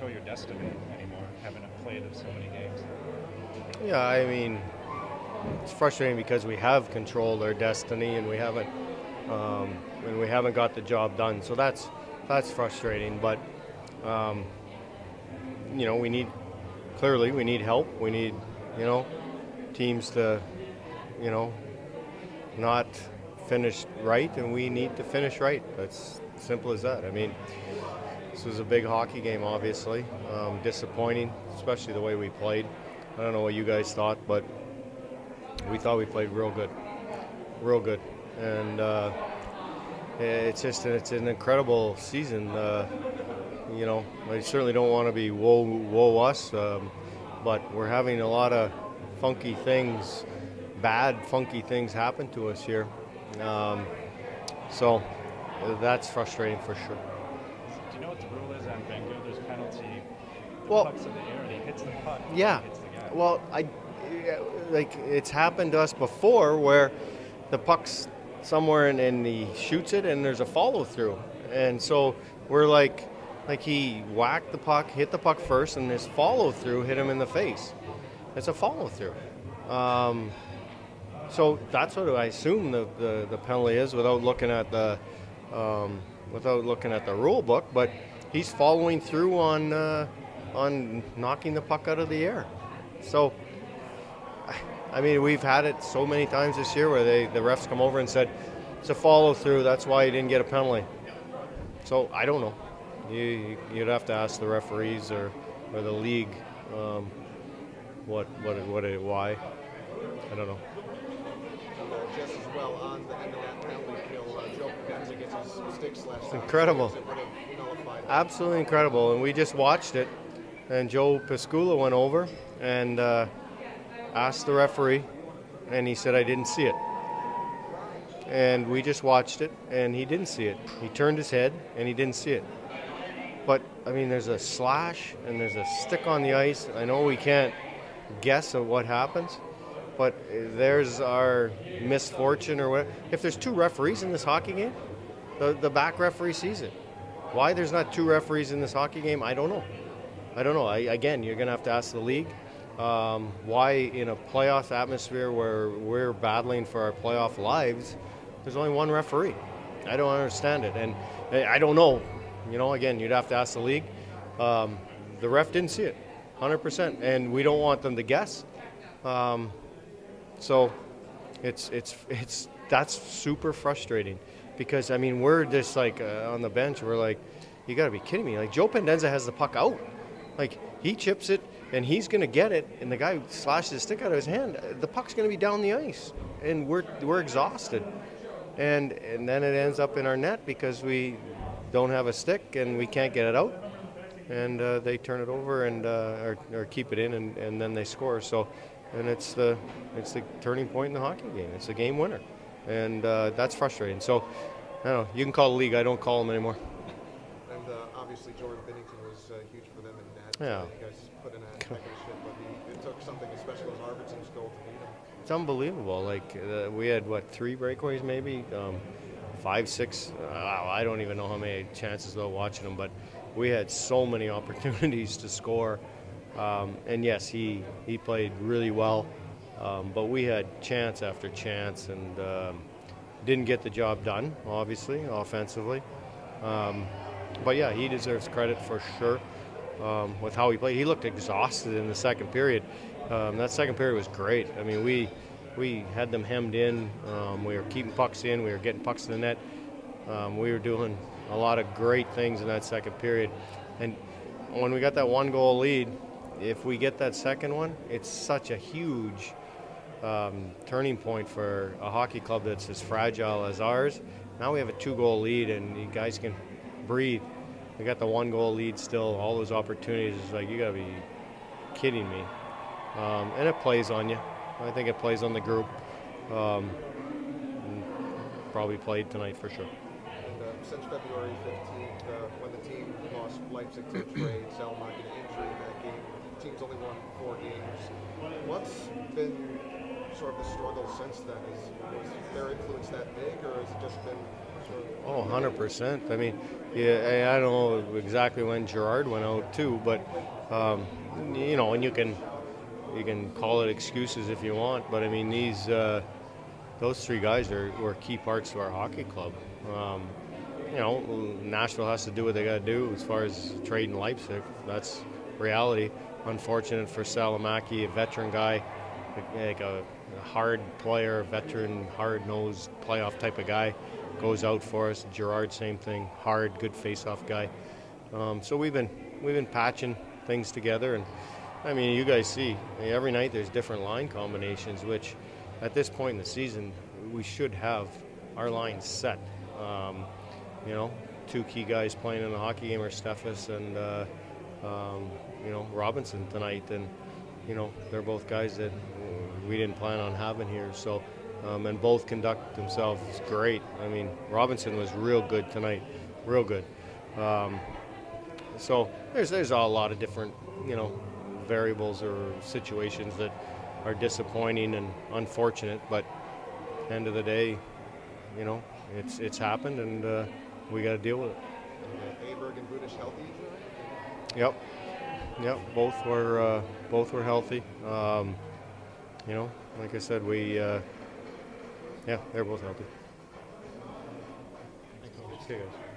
control your destiny anymore, having played of so many games. Yeah, I mean, it's frustrating because we have controlled our destiny um, and we haven't got the job done. So that's frustrating. But um, we need clearly we need help. We need you know teams to you know not finish right, and we need to finish right. That's simple as that. I mean, this was a big hockey game, obviously. Disappointing, especially the way we played. I don't know what you guys thought, but we thought we played real good, and it's an incredible season. I certainly don't want to be woe us, but we're having a lot of funky things, bad funky things happen to us here. Um, so that's frustrating for sure. Do you know what the rule is on bingo? There's penalty. The Well, puck's in the air and he hits the puck. yeah. He hits the guy. Well, like it's happened to us before where the puck's somewhere and he shoots it and there's a follow through, and so we're like he whacked the puck, hit the puck first, and his follow through hit him in the face. It's a follow through. So that's what I assume the penalty is without looking at the rule book. But he's following through on knocking the puck out of the air. So I mean, we've had it so many times this year where the refs come over and said it's a follow through. That's why he didn't get a penalty. So I don't know. You'd have to ask the referees or the league why. I don't know. Just as well on the end of that penalty kill, Joe Pendenza gets his stick slashed. It's incredible. It would have nullified that. Absolutely incredible. And we just watched it, and Joe Piscula went over and asked the referee, and he said, I didn't see it. And we just watched it, and he didn't see it. He turned his head, and he didn't see it. But, I mean, there's a slash, and there's a stick on the ice. I know we can't guess at what happens, but there's our misfortune or what. If there's two referees in this hockey game, the back referee sees it. Why there's not two referees in this hockey game, I don't know. Again, you're going to have to ask the league. Why in a playoff atmosphere where we're battling for our playoff lives, there's only one referee. I don't understand it, and I don't know. Again, you'd have to ask the league. The ref didn't see it, 100%, and we don't want them to guess. So that's super frustrating because I mean we're just like on the bench. We're like, you got to be kidding me! Like Joe Pendenza has the puck out, like he chips it. And he's going to get it, and the guy slashes his stick out of his hand. The puck's going to be down the ice, and we're exhausted. And then it ends up in our net because we don't have a stick and we can't get it out. And they turn it over and or keep it in, and then they score. So, and it's the turning point in the hockey game. It's a game winner, and that's frustrating. So, I don't know. You can call the league. I don't call them anymore. And obviously Jordan Binnington was huge for them in that. Yeah. You guys put in a heck of a shift, but it took something as special as Arvidsson's goal to beat him. It's unbelievable. Like we had 3 breakaways, maybe 5, 6. I don't even know how many chances though watching them, but we had so many opportunities to score. And yes, he played really well, but we had chance after chance and didn't get the job done. Obviously, offensively. But yeah, he deserves credit for sure with how he played. He looked exhausted in the second period. That second period was great. I mean, we had them hemmed in. We were keeping pucks in. We were getting pucks in the net. We were doing a lot of great things in that second period. And when we got that 1-goal lead, if we get that second one, it's such a huge turning point for a hockey club that's as fragile as ours. Now we have a 2-goal lead, and you guys can breathe. We got the 1-goal lead still, all those opportunities. It's like, you got to be kidding me. And it plays on you. I think it plays on the group. Probably played tonight for sure. And since February 15th, when the team lost Leipzig to a trade, Salmack an injury in that game, the team's only won 4 games. What's been sort of the struggle since then? Was their influence that big, or has it just been Oh, 100%. I mean, yeah, I don't know exactly when Gerard went out too, but you know, and you can call it excuses if you want, but I mean those three guys were key parts to our hockey club. You know, Nashville has to do what they got to do as far as trading Leipzig. That's reality. Unfortunate for Salamaki, a veteran guy, like a hard player, veteran, hard-nosed playoff type of guy, goes out for us. Gerard, same thing, hard, good face-off guy. So we've been patching things together, and I mean, you guys see every night there's different line combinations, which at this point in the season we should have our lines set. You know, two key guys playing in the hockey game are Steffes and you know, Robinson tonight, and you know, they're both guys that we didn't plan on having here. So, and both conduct themselves great. I mean, Robinson was real good tonight, real good. So there's a lot of different, you know, variables or situations that are disappointing and unfortunate, but end of the day, you know, it's happened, and we got to deal with it. Aberg and Budish healthy tonight? Yep. Both were healthy. You know, like I said, yeah, they're both healthy. Thank you. Okay, guys.